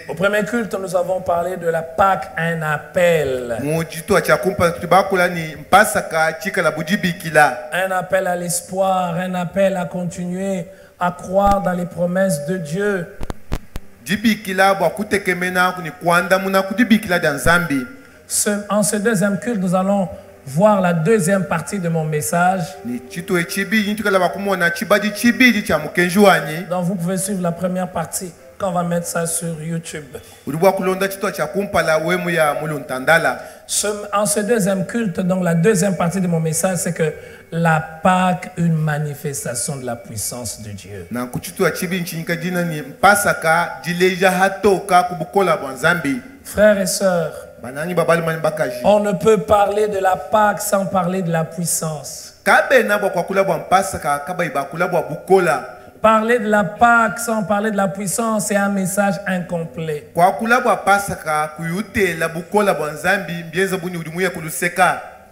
Au premier culte, nous avons parlé de la Pâque, un appel. Un appel à l'espoir, un appel à continuer à croire dans les promesses de Dieu. En ce deuxième culte, nous allons voir la deuxième partie de mon message. Donc vous pouvez suivre la première partie quand on va mettre ça sur YouTube. En ce deuxième culte, donc la deuxième partie de mon message, c'est que la Pâque, une manifestation de la puissance de Dieu. Frères et sœurs, on ne peut parler de la Pâque sans parler de la puissance. Parler de la Pâque sans parler de la puissance, c'est un message incomplet.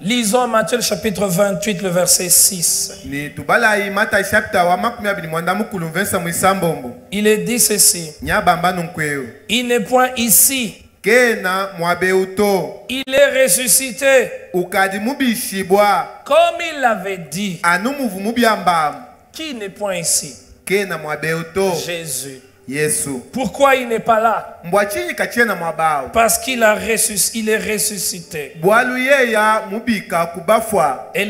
Lisons Matthieu chapitre 28, le verset 6. Il est dit ceci. Il n'est point ici. Il est ressuscité. Comme il l'avait dit. Qui n'est point ici? Jésus. Pourquoi il n'est pas là? Parce qu'il est ressuscité. Et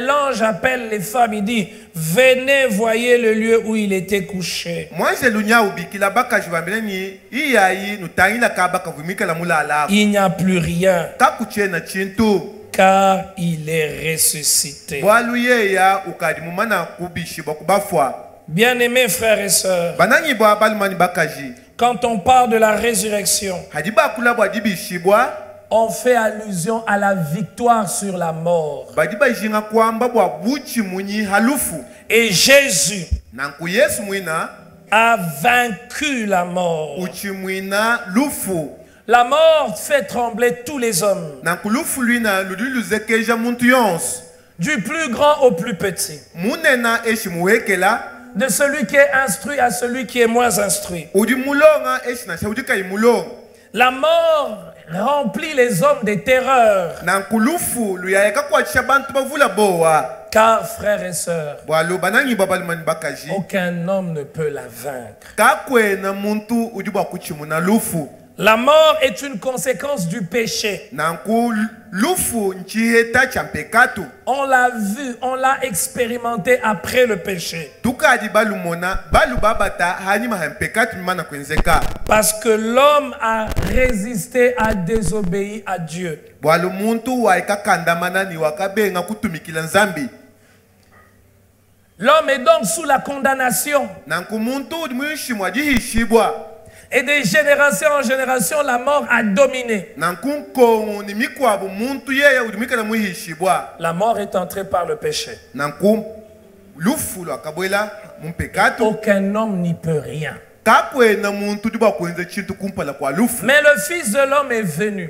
l'ange appelle les femmes, il dit, venez, voyez le lieu où il était couché. Il n'y a plus rien, car il est ressuscité. Bien-aimés frères et sœurs, quand on parle de la résurrection, on fait allusion à la victoire sur la mort. Et Jésus a vaincu la mort. La mort fait trembler tous les hommes, du plus grand au plus petit, de celui qui est instruit à celui qui est moins instruit. La mort remplit les hommes de terreur. Car, frères et sœurs, aucun homme ne peut la vaincre. La mort est une conséquence du péché. On l'a vu, on l'a expérimenté après le péché. Parce que l'homme a résisté, a désobéi à Dieu. L'homme est donc sous la condamnation. Et de génération en génération, la mort a dominé. La mort est entrée par le péché. Aucun homme n'y peut rien. Mais le Fils de l'homme est venu.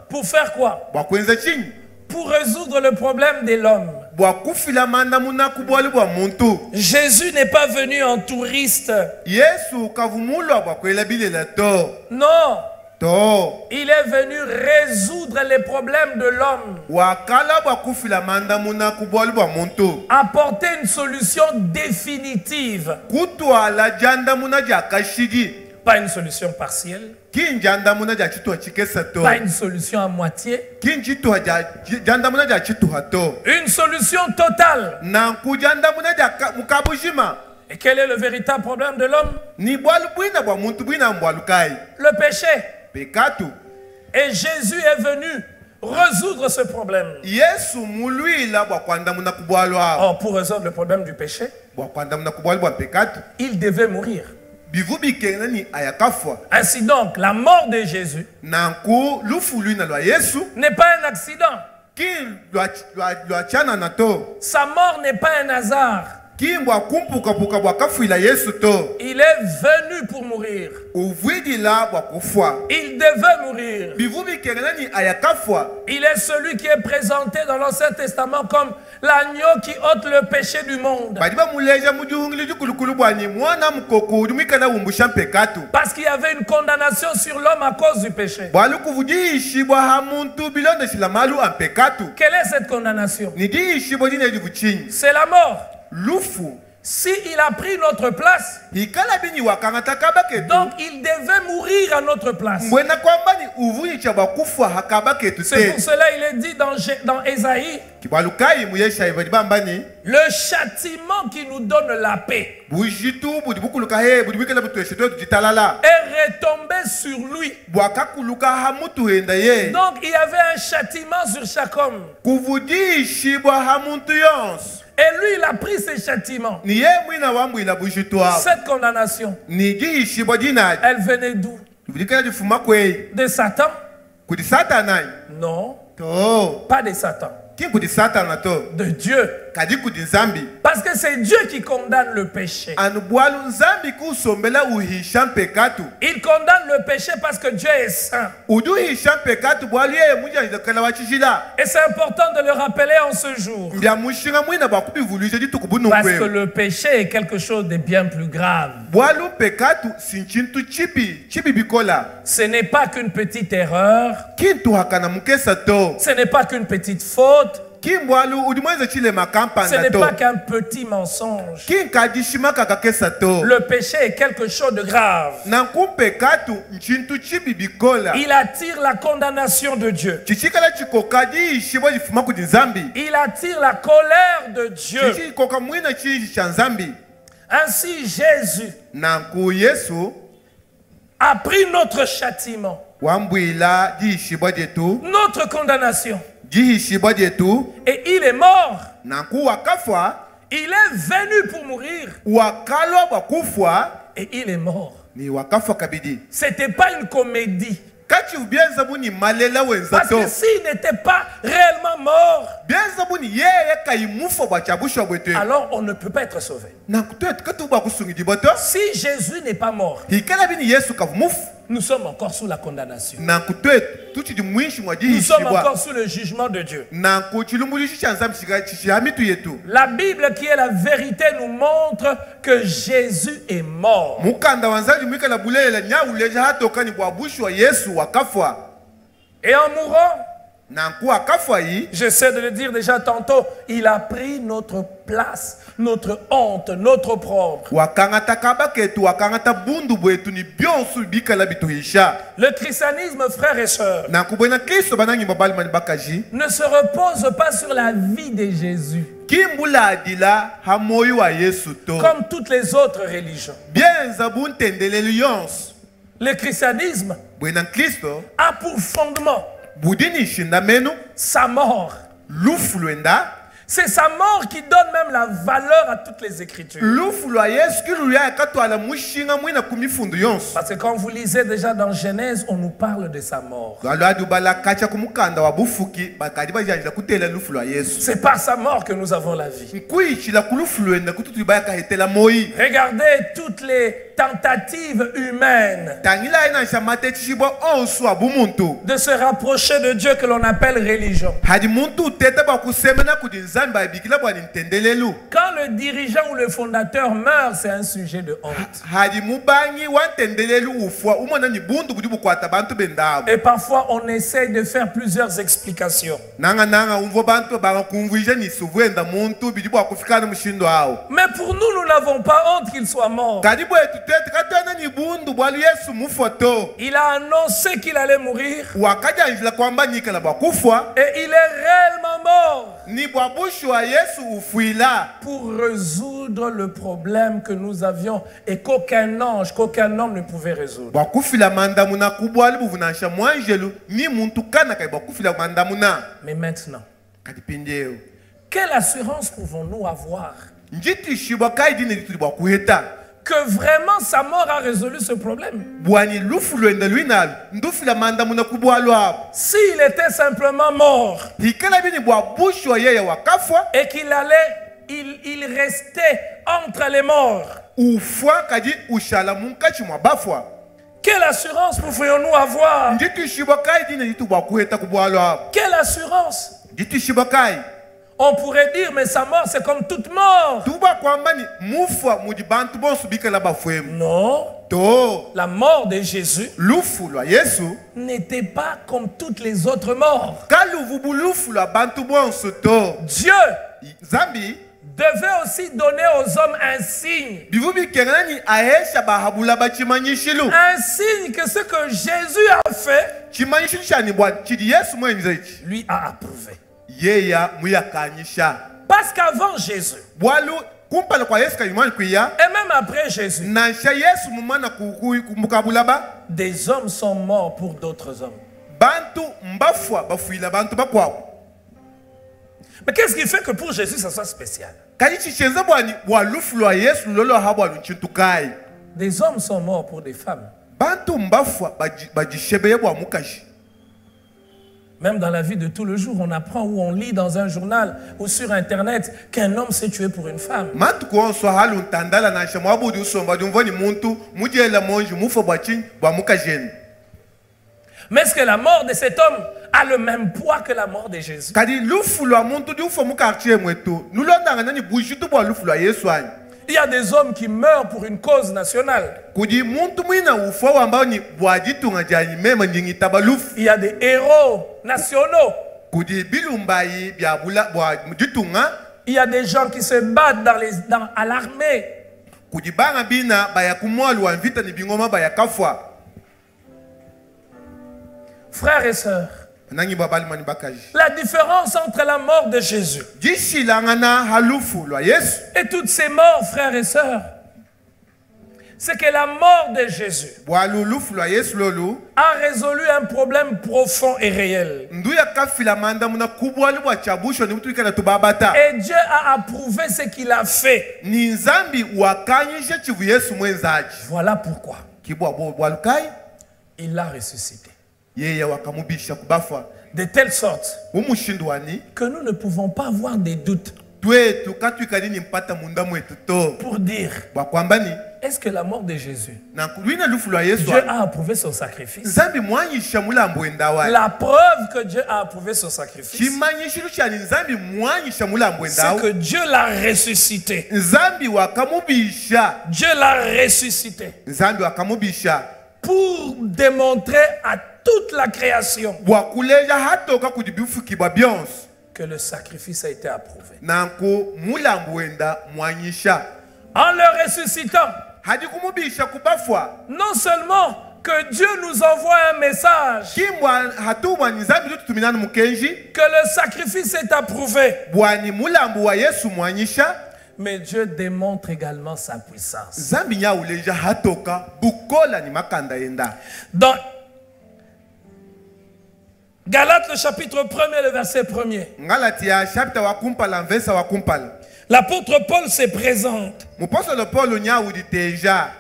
Pour faire quoi? Pour résoudre le problème de l'homme. Jésus n'est pas venu en touriste. Non. Il est venu résoudre les problèmes de l'homme. Apporter une solution définitive. Pas une solution partielle. Pas une solution à moitié. Une solution totale. Et quel est le véritable problème de l'homme? Le péché. Et Jésus est venu résoudre ce problème. Or, pour résoudre le problème du péché, il devait mourir. Ainsi donc, la mort de Jésus n'est pas un accident. Sa mort n'est pas un hasard. Il est venu pour mourir. Il devait mourir. Il est celui qui est présenté dans l'Ancien Testament comme l'agneau qui ôte le péché du monde. Parce qu'il y avait une condamnation sur l'homme à cause du péché. Quelle est cette condamnation? C'est la mort. S'il a pris notre place, donc il devait mourir à notre place. C'est pour cela qu'il est dit dans Ésaïe, le châtiment qui nous donne la paix est retombé sur lui. Donc il y avait un châtiment sur chaque homme. Et lui, il a pris ses châtiments. Cette condamnation, elle venait d'où? De Satan? Non, pas de Satan. De Dieu. Parce que c'est Dieu qui condamne le péché. Il condamne le péché parce que Dieu est saint. Et c'est important de le rappeler en ce jour. Parce que le péché est quelque chose de bien plus grave. Ce n'est pas qu'une petite erreur. Ce n'est pas qu'une petite faute. Ce n'est pas qu'un petit mensonge. Le péché est quelque chose de grave. Il attire la condamnation de Dieu. Il attire la colère de Dieu. Ainsi Jésus a pris notre châtiment, notre condamnation. Et il est mort. Il est venu pour mourir. Et il est mort. C'était pas une comédie. Parce que s'il n'était pas réellement mort, alors on ne peut pas être sauvé. Si Jésus n'est pas mort, nous sommes encore sous la condamnation. Nous sommes encore sous le jugement de Dieu. La Bible, qui est la vérité, nous montre que Jésus est mort. Et en mourant, j'essaie de le dire déjà tantôt, il a pris notre place, notre honte, notre opprobre. Le christianisme, frères et sœurs, ne se repose pas sur la vie de Jésus comme toutes les autres religions. Le christianisme a pour fondement sa mort. C'est sa mort qui donne même la valeur à toutes les Écritures. Parce que quand vous lisez déjà dans Genèse, on nous parle de sa mort. C'est par sa mort que nous avons la vie. Regardez toutes les tentatives humaines de se rapprocher de Dieu que l'on appelle religion. Quand le dirigeant ou le fondateur meurt, c'est un sujet de honte. Et parfois, on essaie de faire plusieurs explications. Mais pour nous, nous n'avons pas honte qu'il soit mort. Il a annoncé qu'il allait mourir. Et il est réellement mort. Pour résoudre le problème que nous avions et qu'aucun ange, qu'aucun homme ne pouvait résoudre. Mais maintenant, quelle assurance pouvons-nous avoir que vraiment sa mort a résolu ce problème? S'il était simplement mort et qu'il allait il restait entre les morts. Quelle assurance pouvions-nous avoir? Quelle assurance? On pourrait dire, mais sa mort, c'est comme toute mort. Non. La mort de Jésus n'était pas comme toutes les autres morts. Dieu devait aussi donner aux hommes un signe. Un signe que ce que Jésus a fait, lui a approuvé. Parce qu'avant Jésus, et même après Jésus, des hommes sont morts pour d'autres hommes. Mais qu'est-ce qui fait que pour Jésus ça soit spécial? Des hommes sont morts pour des femmes. Même dans la vie de tout le jour, on apprend ou on lit dans un journal ou sur Internet qu'un homme s'est tué pour une femme. Mais est-ce que la mort de cet homme a le même poids que la mort de Jésus? Il y a des hommes qui meurent pour une cause nationale. Il y a des héros nationaux. Il y a des gens qui se battent à l'armée. Frères et sœurs, la différence entre la mort de Jésus et toutes ces morts, frères et sœurs, c'est que la mort de Jésus a résolu un problème profond et réel. Et Dieu a approuvé ce qu'il a fait. Voilà pourquoi il l'a ressuscité. De telle sorte que nous ne pouvons pas avoir des doutes pour dire, est-ce que la mort de Jésus, Dieu a approuvé son sacrifice? La preuve que Dieu a approuvé son sacrifice, c'est que Dieu l'a ressuscité. Dieu l'a ressuscité pour démontrer à toute la création que le sacrifice a été approuvé. En le ressuscitant, non seulement que Dieu nous envoie un message que le sacrifice est approuvé, mais Dieu démontre également sa puissance. Dans Galates, le chapitre 1er, le verset 1er. L'apôtre Paul se présente.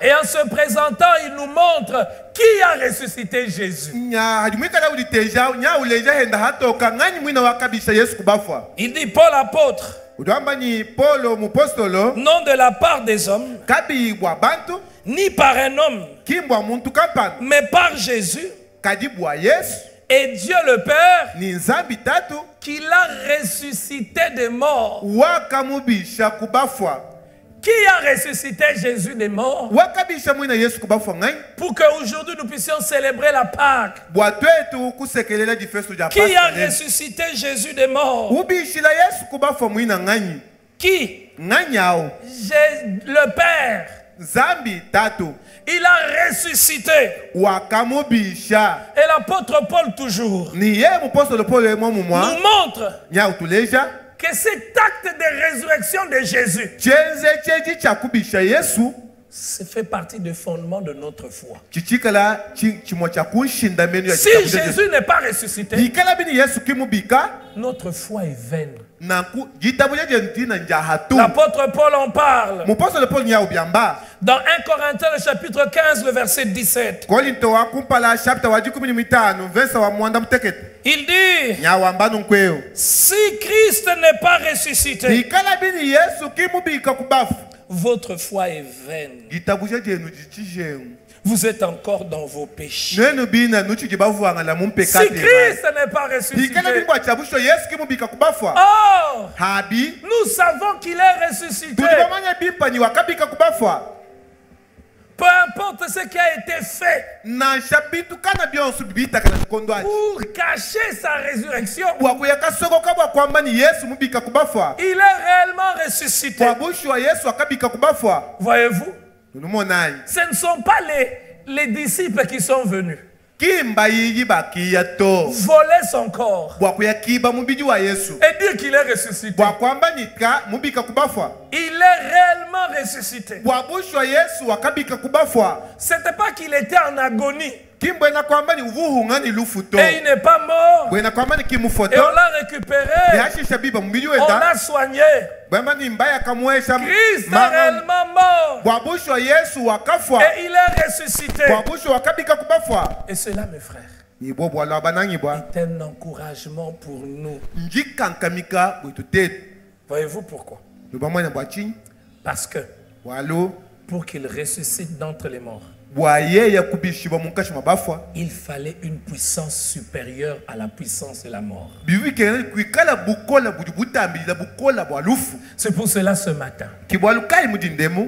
Et en se présentant, il nous montre qui a ressuscité Jésus. Il dit Paul apôtre, non de la part des hommes, ni par un homme, mais par Jésus et Dieu le Père qui l'a ressuscité des morts. Qui a ressuscité Jésus des morts pour qu'aujourd'hui nous puissions célébrer la Pâque? Qui a ressuscité Jésus des morts? Qui? Le Père. Il a ressuscité. Et l'apôtre Paul toujours nous montre que cet acte de résurrection de Jésus, ça fait partie des fondements de notre foi. Si Jésus n'est pas ressuscité, notre foi est vaine. L'apôtre Paul en parle. Dans 1 Corinthiens, le chapitre 15, le verset 17. Il dit, si Christ n'est pas ressuscité, votre foi est vaine. Vous êtes encore dans vos péchés. Si Christ n'est pas ressuscité, oh, nous savons qu'il est ressuscité. Peu importe ce qui a été fait pour cacher sa résurrection, il est réellement ressuscité. Voyez-vous? Ce ne sont pas les disciples qui sont venus voler son corps et dire qu'il est ressuscité. Il est réellement ressuscité. Ce n'était pas qu'il était en agonie et il n'est pas mort et on l'a récupéré, on l'a soigné. Christ est réellement mort et il est ressuscité. Et cela, mes frères, est un encouragement pour nous. Voyez-vous pourquoi? Parce que pour qu'il ressuscite d'entre les morts, il fallait une puissance supérieure à la puissance de la mort. C'est pour cela ce matin,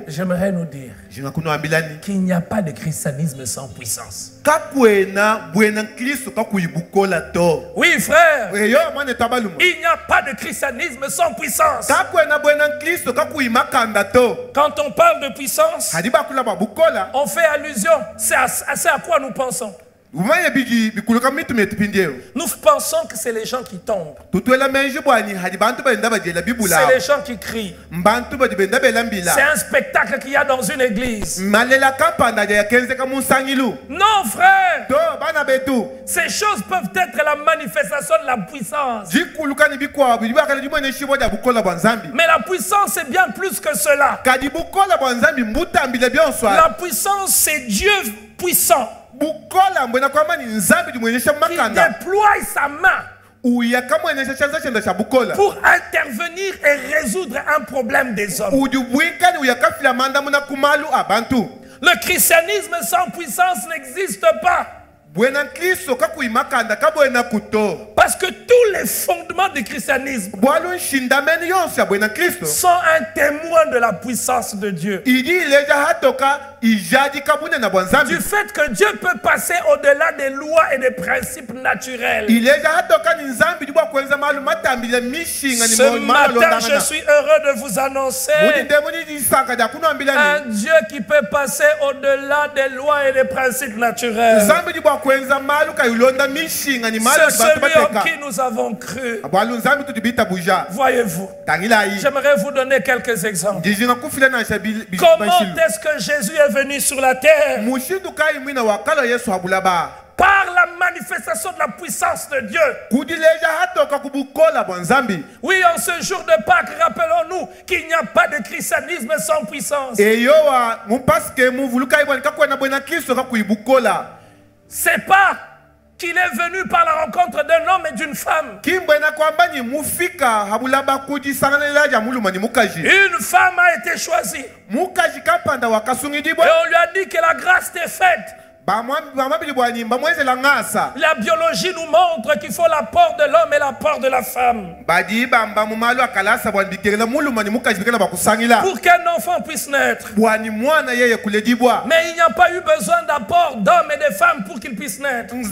j'aimerais nous dire qu'il n'y a pas de christianisme sans puissance. Oui, frère, il n'y a pas de christianisme sans puissance. Quand on parle de puissance, on fait allusion. C'est à quoi nous pensons. Nous pensons que c'est les gens qui tombent. C'est les gens qui crient. C'est un spectacle qu'il y a dans une église. Non, frère. Ces choses peuvent être la manifestation de la puissance. Mais la puissance est bien plus que cela. La puissance, c'est Dieu puissant qui déploie sa main pour intervenir et résoudre un problème des hommes. Le christianisme sans puissance n'existe pas. Parce que tous les fondements du christianisme sont un témoin de la puissance de Dieu. Du fait que Dieu peut passer au-delà des lois et des principes naturels. Ce matin, je suis heureux de vous annoncer un Dieu qui peut passer au-delà des lois et des principes naturels. C'est celui en qui nous avons cru. Voyez-vous, j'aimerais vous donner quelques exemples. Comment est-ce que Jésus est venu sur la terre? Par la manifestation de la puissance de Dieu. Oui, en ce jour de Pâques, rappelons-nous qu'il n'y a pas de christianisme sans puissance. C'est pas qu'il est venu par la rencontre d'un homme et d'une femme. Une femme a été choisie. Et on lui a dit que la grâce t'est faite. La biologie nous montre qu'il faut l'apport de l'homme et l'apport de la femme pour qu'un enfant puisse naître. Mais il n'y a pas eu besoin d'apport d'hommes et de femmes pour qu'il puisse naître. Il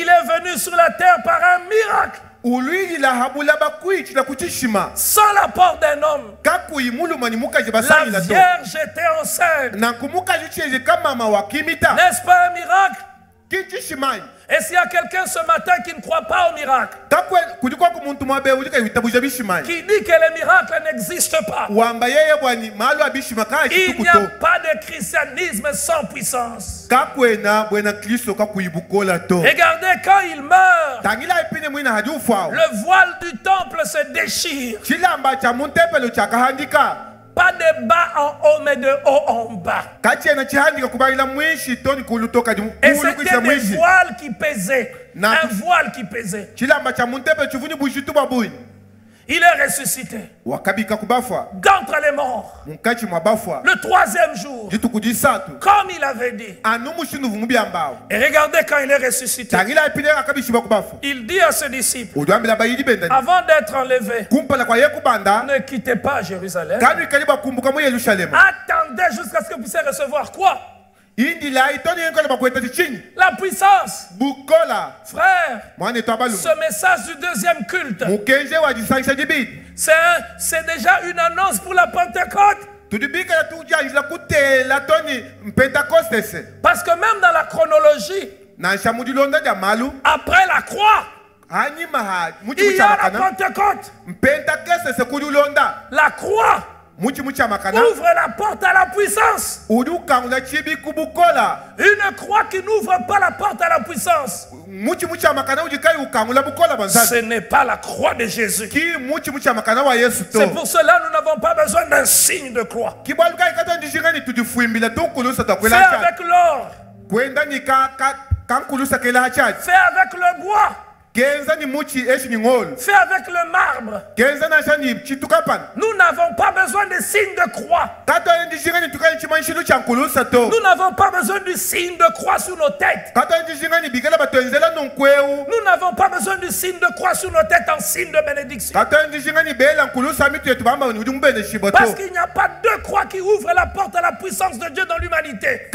est venu sur la terre par un miracle. Sans l'apport d'un homme. La Vierge était enceinte. N'est-ce pas un miracle? Et s'il y a quelqu'un ce matin qui ne croit pas au miracle, qui dit que les miracles n'existent pas, il n'y a pas de christianisme sans puissance. Regardez, quand il meurt, le voile du temple se déchire. Pas de bas en haut, mais de haut en bas. Et c'était des voiles qui pesaient. Un voile qui pesait. Il est ressuscité d'entre les morts le troisième jour, comme il avait dit. Et regardez quand il est ressuscité, il dit à ses disciples, avant d'être enlevé, ne quittez pas Jérusalem, attendez jusqu'à ce que vous puissiez recevoir quoi? La puissance. Frère, ce message du deuxième culte, c'est déjà une annonce pour la Pentecôte. Parce que même dans la chronologie, après la croix, il y a la Pentecôte. La croix ouvre la porte à la puissance. Une croix qui n'ouvre pas la porte à la puissance, ce n'est pas la croix de Jésus. C'est pour cela que nous n'avons pas besoin d'un signe de croix. Fais avec l'or. Fais avec le bois. Fais avec le marbre. Nous n'avons pas besoin de signes de croix. Nous n'avons pas besoin du signe de croix sur nos têtes. Nous n'avons pas besoin du signe de croix sur nos têtes en signe de bénédiction. Parce qu'il n'y a pas deux croix qui ouvrent la porte à la puissance de Dieu dans l'humanité.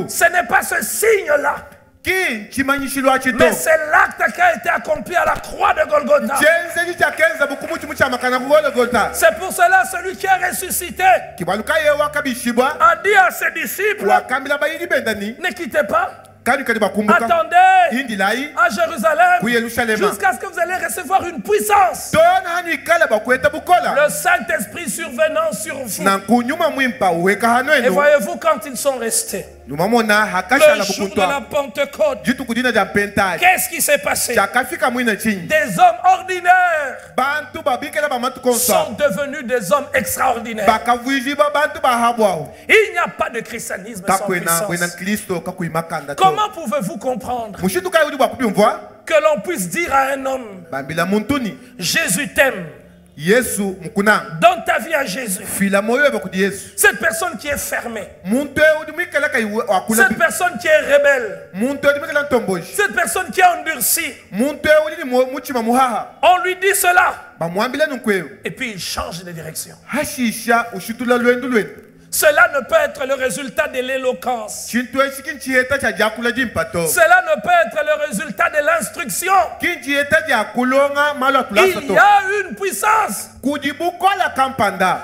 Ce n'est pas ce signe-là. Mais c'est l'acte qui a été accompli à la croix de Golgotha. C'est pour cela celui qui est ressuscité a dit à ses disciples, ne quittez pas. Attendez à Jérusalem jusqu'à ce que vous allez recevoir une puissance. Le Saint-Esprit survenant sur vous. Et voyez-vous, quand ils sont restés, le jour de la Pentecôte, qu'est-ce qui s'est passé? Des hommes ordinaires sont devenus des hommes extraordinaires. Il n'y a pas de christianisme sans puissance. Comment pouvez-vous comprendre que l'on puisse dire à un homme, Jésus t'aime, donne ta vie à Jésus? Cette personne qui est fermée, cette personne qui est rebelle, cette personne qui est endurcie, on lui dit cela et puis il change de direction. Cela ne peut être le résultat de l'éloquence. Cela ne peut être le résultat de l'instruction. Il y a une puissance.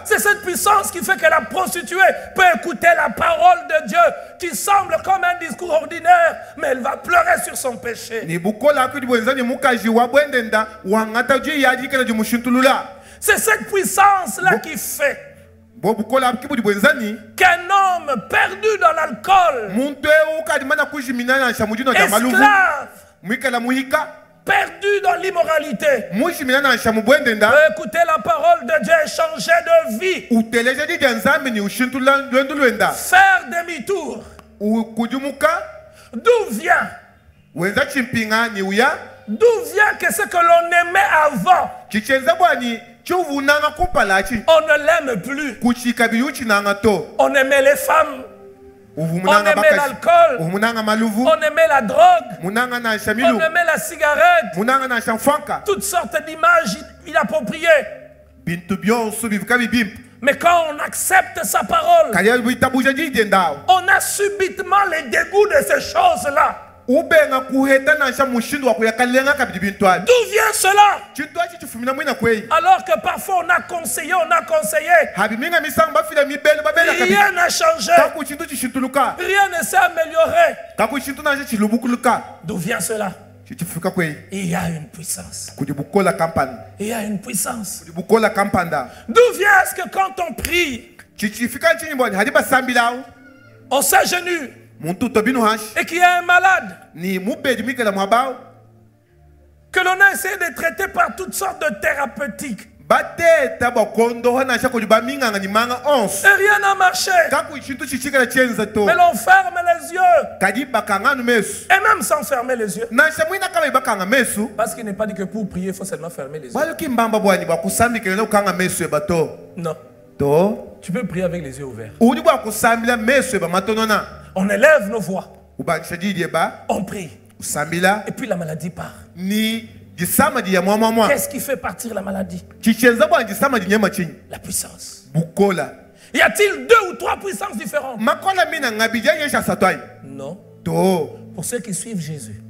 C'est cette puissance qui fait que la prostituée peut écouter la parole de Dieu qui semble comme un discours ordinaire, mais elle va pleurer sur son péché. C'est cette puissance-là qui fait qu'un homme perdu dans l'alcool, esclave, perdu dans l'immoralité, peut écouter la parole de Dieu et changer de vie, faire demi-tour. D'où vient que ce que l'on aimait avant, on ne l'aime plus. On aimait les femmes, on aimait l'alcool, on aimait la drogue, on aimait la cigarette, toutes sortes d'images inappropriées. Mais quand on accepte sa parole, on a subitement les dégoûts de ces choses-là. D'où vient cela? Alors que parfois on a conseillé, rien n'a changé, rien ne s'est amélioré. D'où vient cela? Il y a une puissance. Il y a une puissance. D'où vient ce que quand on prie, on s'agenouille et qu'il y a un malade que l'on a essayé de traiter par toutes sortes de thérapeutiques, Et rien n'a marché. Mais l'on ferme les yeux. Et même sans fermer les yeux. Parce qu'il n'est pas dit que pour prier, il faut seulement fermer les yeux. Non. Tu peux prier avec les yeux ouverts. On élève nos voix. On prie. Et puis la maladie part. Qu'est-ce qui fait partir la maladie? La puissance. Y a-t-il 2 ou 3 puissances différentes? Non. Pour ceux qui suivent Jésus,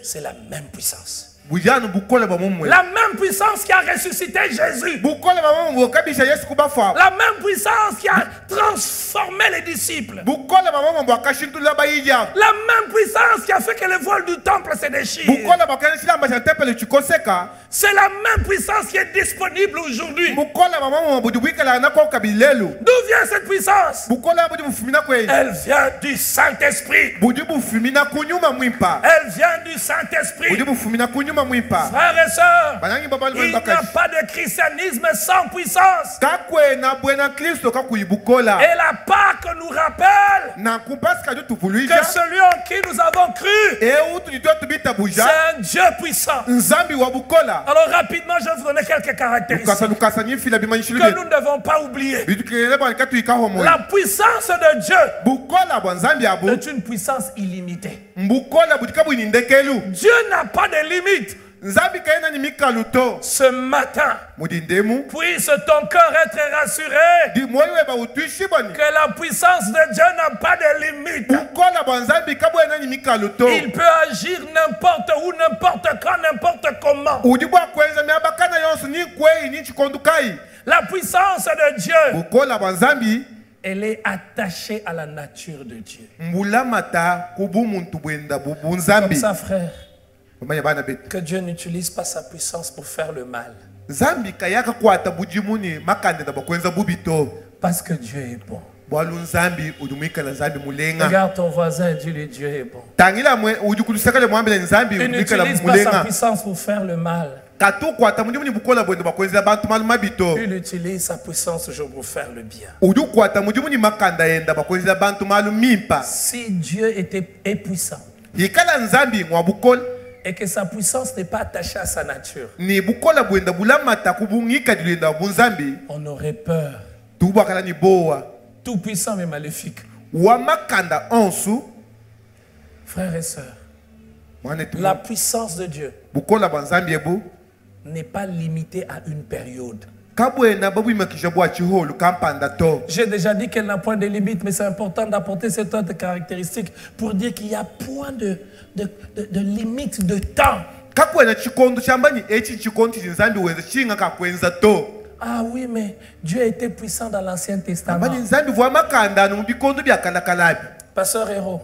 c'est la même puissance. La même puissance qui a ressuscité Jésus. La même puissance qui a transformé les disciples. La même puissance qui a fait que le voile du temple se déchire. C'est la même puissance qui est disponible aujourd'hui. D'où vient cette puissance? Elle vient du Saint-Esprit. Elle vient du Saint-Esprit. Frères et sœurs, il n'y a pas de christianisme sans puissance. Et la Pâque nous rappelle que celui en qui nous avons cru, c'est un Dieu puissant. Alors rapidement, je vais vous donner quelques caractéristiques que nous ne devons pas oublier. La puissance de Dieu est une puissance illimitée. Dieu n'a pas de limite. Ce matin, puisse ton cœur être rassuré que la puissance de Dieu n'a pas de limite. Il peut agir n'importe où, n'importe quand, n'importe comment. La puissance de Dieu, elle est attachée à la nature de Dieu. Comme ça, frère, que Dieu n'utilise pas sa puissance pour faire le mal. Parce que Dieu est bon. Regarde ton voisin et dis-lui, Dieu est bon. Il n'utilise pas sa puissance pour faire le mal. Il utilise sa puissance toujours pour faire le bien. Si Dieu est puissant et que sa puissance n'est pas attachée à sa nature, on aurait peur. Tout puissant mais maléfique. Frères et sœurs, la puissance de Dieu n'est pas limitée à une période. J'ai déjà dit qu'elle n'a point de limite, mais c'est important d'apporter cette autre caractéristique pour dire qu'il y a point de limite de temps. Ah oui, mais Dieu était puissant dans l'Ancien Testament. Pasteur Héros,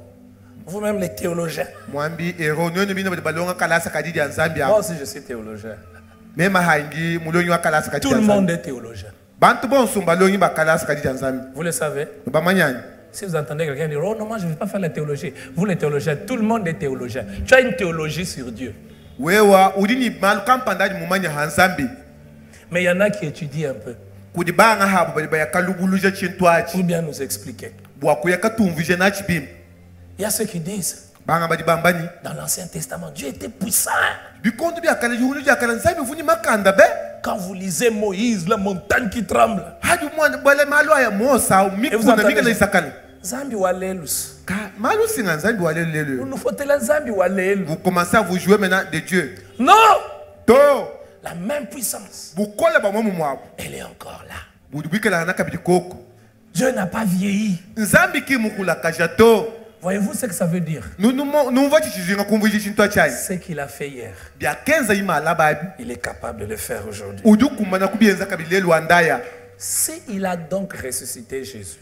vous-même les théologiens. Moi aussi je suis théologien. Tout le monde est théologien. Vous le savez? Si vous entendez quelqu'un dire, oh non, moi je ne vais pas faire la théologie. Vous les théologiens, tout le monde est théologien. Tu as une théologie sur Dieu. Mais il y en a qui étudient un peu pour bien nous expliquer. Il y a ceux qui disent, dans l'Ancien Testament, Dieu était puissant. Quand vous lisez Moïse, la montagne qui tremble, et vous entendez Zambi walelus. Vous commencez à vous jouer maintenant de Dieu. Non. La même puissance, elle est encore là. Dieu n'a pas vieilli. Voyez-vous ce que ça veut dire? Ce qu'il a fait hier, il est capable de le faire aujourd'hui. S'il a donc ressuscité Jésus,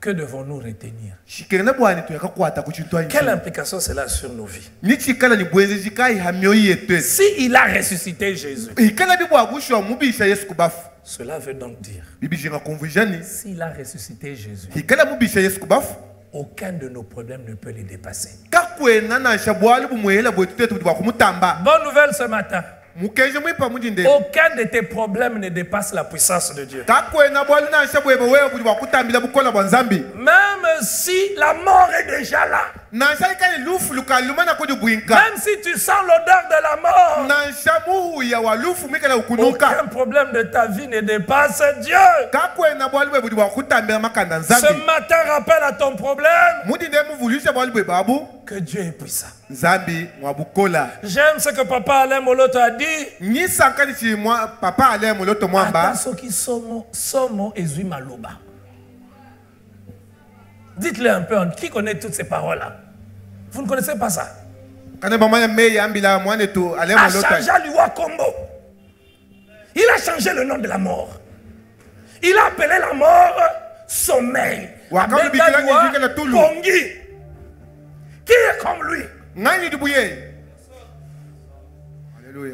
que devons-nous retenir? Quelle implication cela a sur nos vies? S'il a ressuscité Jésus, cela veut donc dire, s'il a ressuscité Jésus, aucun de nos problèmes ne peut les dépasser. Bonne nouvelle ce matin. Aucun de tes problèmes ne dépasse la puissance de Dieu. Même si la mort est déjà là. Même si tu sens l'odeur de la mort. Aucun problème de ta vie ne dépasse Dieu. Ce matin, rappelle à ton problème que Dieu est puissant. J'aime ce que Papa Alain Moloto a dit. Dites-le un peu, qui connaît toutes ces paroles-là? Vous ne connaissez pas ça? A changé Liwa Kombo. Il a changé le nom de la mort. Il a appelé la mort sommeil. Kongi. Qui est comme lui?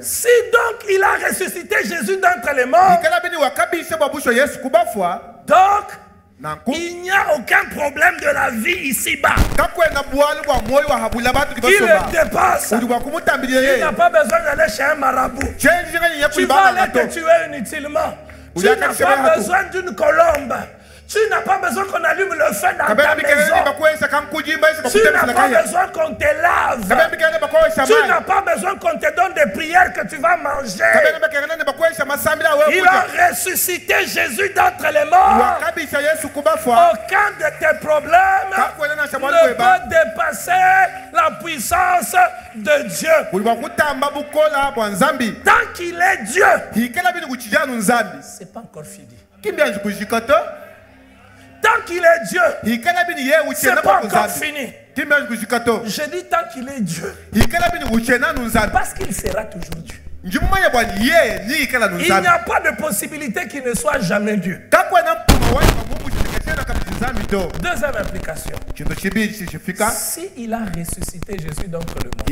Si donc il a ressuscité Jésus d'entre les morts, donc il n'y a aucun problème de la vie ici-bas qui le dépasse. Il n'a pas besoin d'aller chez un marabout. Tu vas aller te tuer inutilement. Tu n'as pas besoin d'une colombe. Tu n'as pas besoin qu'on allume le feu dans ta maison. Tu n'as pas besoin qu'on te lave. Tu n'as pas besoin qu'on te donne des prières que tu vas manger. Il a ressuscité Jésus d'entre les morts. Aucun de tes problèmes ne peut dépasser la puissance de Dieu. Tant qu'il est Dieu, c'est pas encore fini. Tant qu'il est Dieu, c'est pas encore fini. Je dis tant qu'il est Dieu, parce qu'il sera toujours Dieu. Il n'y a pas de possibilité qu'il ne soit jamais Dieu. Deuxième implication. Si il a ressuscité Jésus d'entre les morts,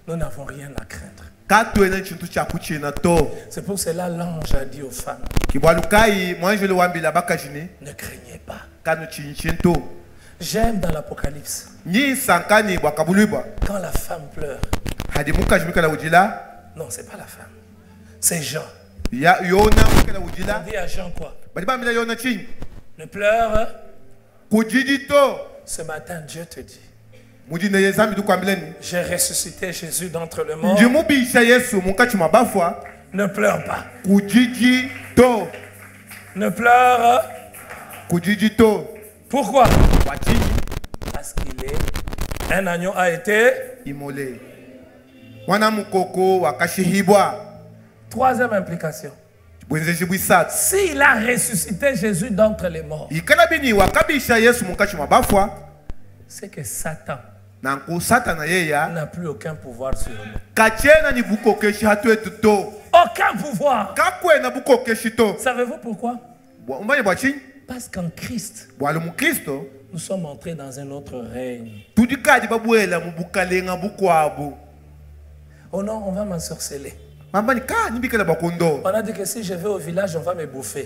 nous n'avons rien à craindre. C'est pour cela l'ange a dit aux femmes, ne craignez pas. J'aime dans l'Apocalypse, quand la femme pleure. Non, c'est pas la femme, c'est Jean. Il dit à Jean quoi? Ne pleure. Ce matin, Dieu te dit, j'ai ressuscité Jésus d'entre les morts. Ne pleure pas. Ne pleure. Pourquoi? Parce qu'il est. Un agneau a été immolé. Troisième implication. S'il a ressuscité Jésus d'entre les morts, c'est que Satan n'a plus aucun pouvoir sur nous. Aucun pouvoir. Savez-vous pourquoi? Parce qu'en Christ, nous sommes entrés dans un autre règne. Oh non, on va m'ensorceler. On a dit que si je vais au village, on va me bouffer.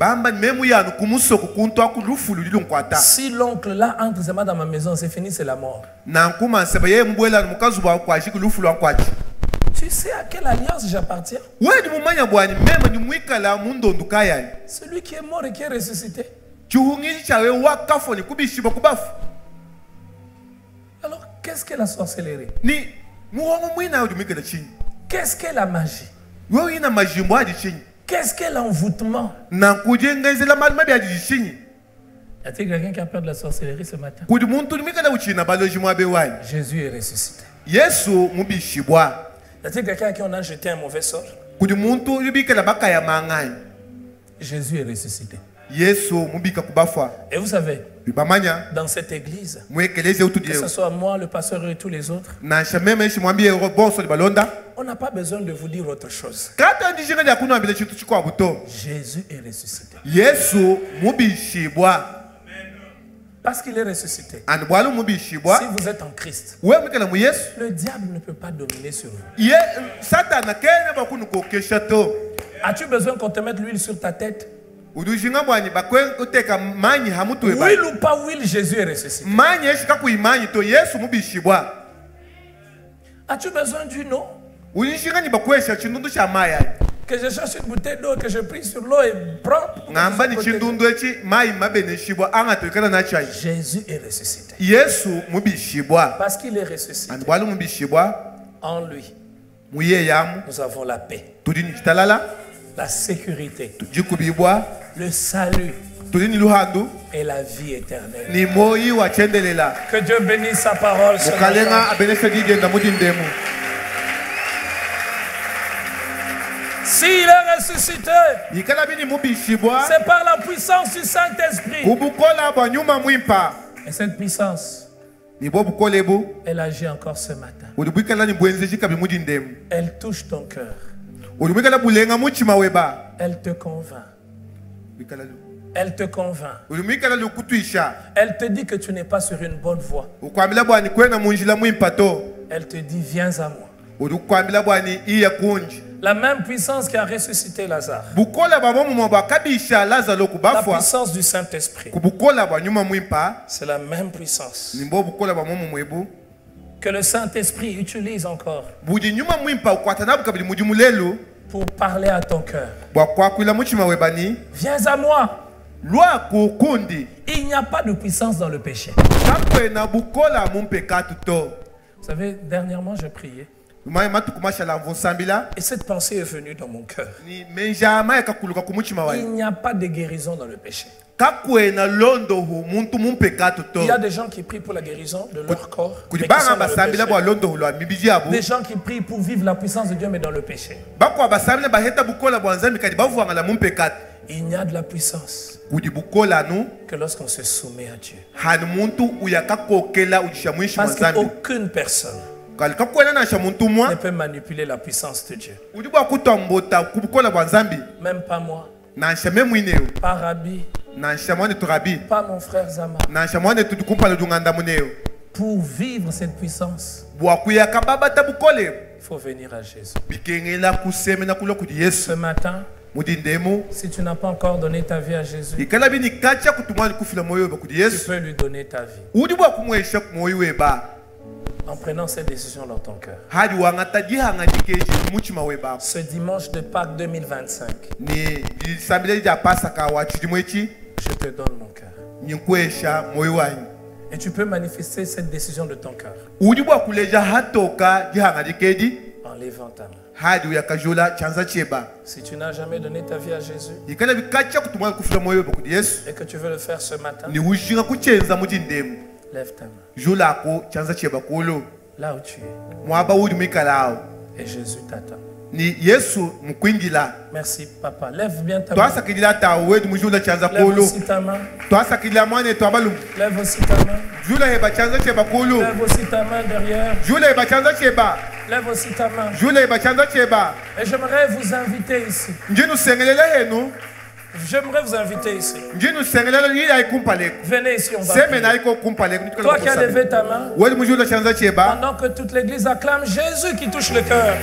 Si l'oncle là entre ses mains dans ma maison, c'est fini, c'est la mort. Tu sais à quelle alliance j'appartiens? Celui qui est mort et qui est ressuscité. Alors, qu'est-ce que la sorcellerie? Qu'est-ce que la magie? Qu'est-ce que l'envoûtement? Y a-t-il quelqu'un qui a peur de la sorcellerie ce matin? Jésus est ressuscité. Y a-t-il quelqu'un à qui on a jeté un mauvais sort? Jésus est ressuscité. Et vous savez, dans cette église, que ce soit moi, le pasteur et tous les autres, on n'a pas besoin de vous dire autre chose. Jésus est ressuscité. Parce qu'il est ressuscité. Si vous êtes en Christ, le diable ne peut pas dominer sur vous. As-tu besoin qu'on te mette l'huile sur ta tête? Will ou pas will, Jésus est ressuscité. As-tu besoin d'une eau? Que je cherche une bouteille d'eau, que je prie sur l'eau et propre. Jésus est ressuscité. Parce qu'il est ressuscité. En lui, nous avons la paix, la sécurité, le salut et la vie éternelle. Que Dieu bénisse sa parole ce matin. S'il est ressuscité, c'est par la puissance du Saint-Esprit. Et cette puissance, elle agit encore ce matin. Elle touche ton cœur. Elle te convainc. Elle te convainc. Elle te dit que tu n'es pas sur une bonne voie. Elle te dit, viens à moi. La même puissance qui a ressuscité Lazare. La puissance du Saint-Esprit. C'est la même puissance que le Saint-Esprit utilise encore pour parler à ton cœur. Viens à moi. Il n'y a pas de puissance dans le péché. Vous savez, dernièrement, j'ai prié. Et cette pensée est venue dans mon cœur. Il n'y a pas de guérison dans le péché. Il y a des gens qui prient pour la guérison de leur corps, mais qui sont dans le péché. Des gens qui prient pour vivre la puissance de Dieu, mais dans le péché. Il n'y a de la puissance que lorsqu'on se soumet à Dieu. Parce qu'aucune personne ne peut manipuler la puissance de Dieu. Même pas moi. Pas Rabbi. Pas mon frère Zama. Pour vivre cette puissance, il faut venir à Jésus. Ce matin, si tu n'as pas encore donné ta vie à Jésus, tu peux lui donner ta vie en prenant cette décision dans ton cœur. Ce dimanche de Pâques 2025, je te donne mon cœur. Et tu peux manifester cette décision de ton cœur en levant ta main. Si tu n'as jamais donné ta vie à Jésus et que tu veux le faire ce matin, lève ta main là où tu es. Et Jésus t'attend. Merci papa. Lève bien ta main. Lève aussi ta main. Lève aussi ta main. Lève aussi ta main derrière. Lève aussi ta main. Et j'aimerais vous inviter ici. J'aimerais vous inviter ici. Venez ici, on va prier. Toi qui as levé ta main, pendant que toute l'église acclame Jésus qui touche le cœur.